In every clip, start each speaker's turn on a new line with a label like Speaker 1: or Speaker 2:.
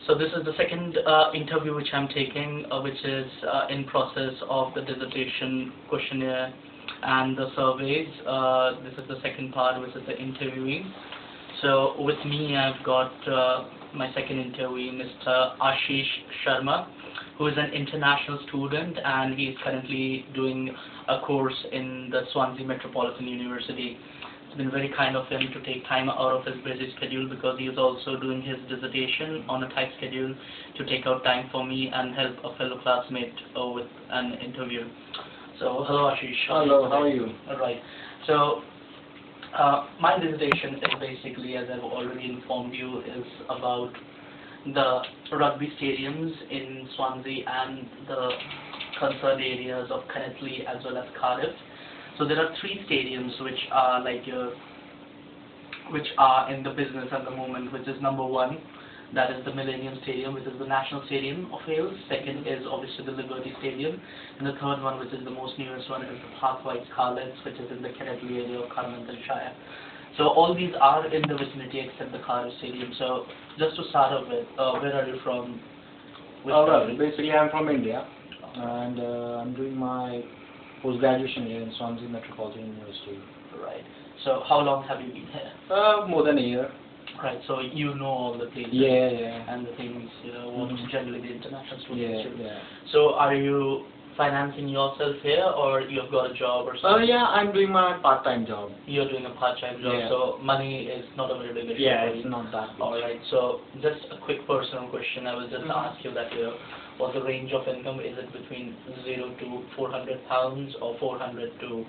Speaker 1: So this is the second interview which I'm taking, which is in process of the dissertation questionnaire and the surveys. This is the second part, which is the interviewing. So with me, I've got my second interviewee, Mr. Ashish Sharma, who is an international student, and he is currently doing a course in the Swansea Metropolitan University. It's been very kind of him to take time out of his busy schedule, because he is also doing his dissertation on a tight schedule, to take out time for me and help a fellow classmate with an interview. So hello Ashish.
Speaker 2: Hello, how are you?
Speaker 1: Alright. So my dissertation is basically, as I've already informed you, is about the rugby stadiums in Swansea and the concerned areas of Connettley as well as Cardiff. So there are three stadiums which are which are in the business at the moment, which is number one, that is the Millennium Stadium, which is the national stadium of Wales. Second is obviously the Liberty Stadium, and the third one, which is the most newest one, is the Parkway Scarlets, which is in the Connettley area of Carmarthenshire. So all these are in the vicinity except the Cardiff Stadium. So just to start off with, where are you from?
Speaker 2: Well, basically I'm from India, and I'm doing my post-graduation here in Swansea Metropolitan University.
Speaker 1: Right. So how long have you been here?
Speaker 2: More than a year.
Speaker 1: Right. So you know all the places.
Speaker 2: Yeah.
Speaker 1: And the things, what generally the international students do.
Speaker 2: Yeah.
Speaker 1: So are you financing yourself here, or you've got a job or something?
Speaker 2: Yeah, I'm doing my part-time job.
Speaker 1: You're doing a part-time job,
Speaker 2: Yeah.
Speaker 1: so money is not a very big issue.
Speaker 2: Yeah,
Speaker 1: for you.
Speaker 2: it's not that big.
Speaker 1: Alright, so just a quick personal question. I will just ask you that, what's the range of income? Is it between 0 to 400 pounds or 400 to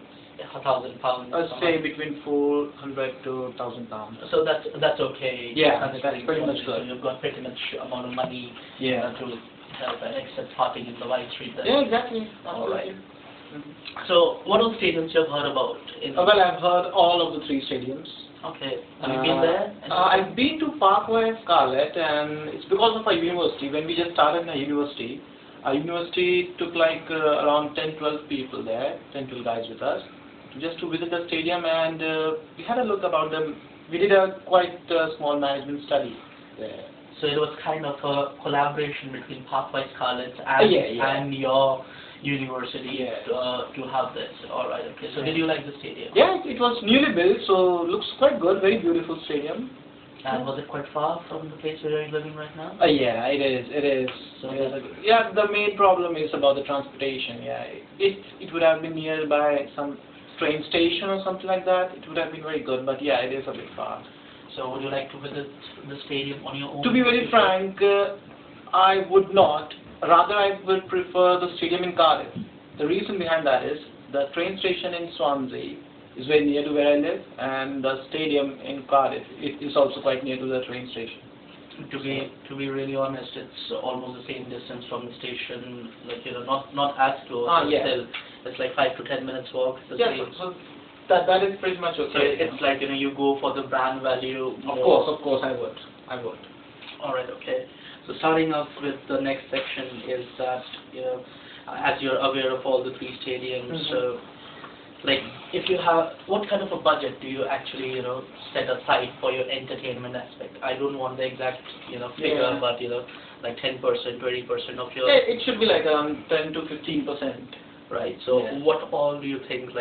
Speaker 1: 1,000 pounds?
Speaker 2: Say between 400 to 1,000 pounds.
Speaker 1: So that's okay.
Speaker 2: Yeah, that's pretty much
Speaker 1: So
Speaker 2: good.
Speaker 1: you've got pretty much amount of money
Speaker 2: Yeah.
Speaker 1: to help, and except parking in the White Street. Then.
Speaker 2: Yeah, exactly.
Speaker 1: Alright. So what all stadiums you have heard about?
Speaker 2: Well, I've heard all of the three stadiums.
Speaker 1: Okay. Have you been there?
Speaker 2: I've been to Parkway Scarlet, and it's because of our university. When we just started in our university took like around 10-12 people there, 10-12 guys with us, just to visit the stadium, and we had a look about them. We did a quite small management study there.
Speaker 1: So it was kind of a collaboration between Parkway Scarlets and and your university to have this. Alright, okay. So did you like the stadium?
Speaker 2: Yeah, it was newly built, so looks quite good. Very beautiful stadium.
Speaker 1: And was it quite far from the place where you're living right now?
Speaker 2: Yeah, it is.
Speaker 1: So
Speaker 2: yeah, the main problem is about the transportation. Yeah, it would have been nearby some train station or something like that. It would have been very good, but yeah, it is a bit far.
Speaker 1: So would you like to visit the stadium on your own?
Speaker 2: To be very frank, I would not. Rather, I would prefer the stadium in Cardiff. The reason behind that is the train station in Swansea is very near to where I live, and the stadium in Cardiff is also quite near to the train station.
Speaker 1: To be really honest, it's almost the same distance from the station. Like not as close. But still, it's like 5 to 10 minutes walk.
Speaker 2: So that is pretty much okay.
Speaker 1: So it's like you go for the brand value.
Speaker 2: Of course, I would.
Speaker 1: All right, okay. So starting off with the next section is that as you're aware of all the three stadiums, so like if you have, what kind of a budget do you actually set aside for your entertainment aspect? I don't want the exact figure, but like 10%, 20% of your.
Speaker 2: Yeah, it should be like around 10 to 15%.
Speaker 1: Right. So what all do you think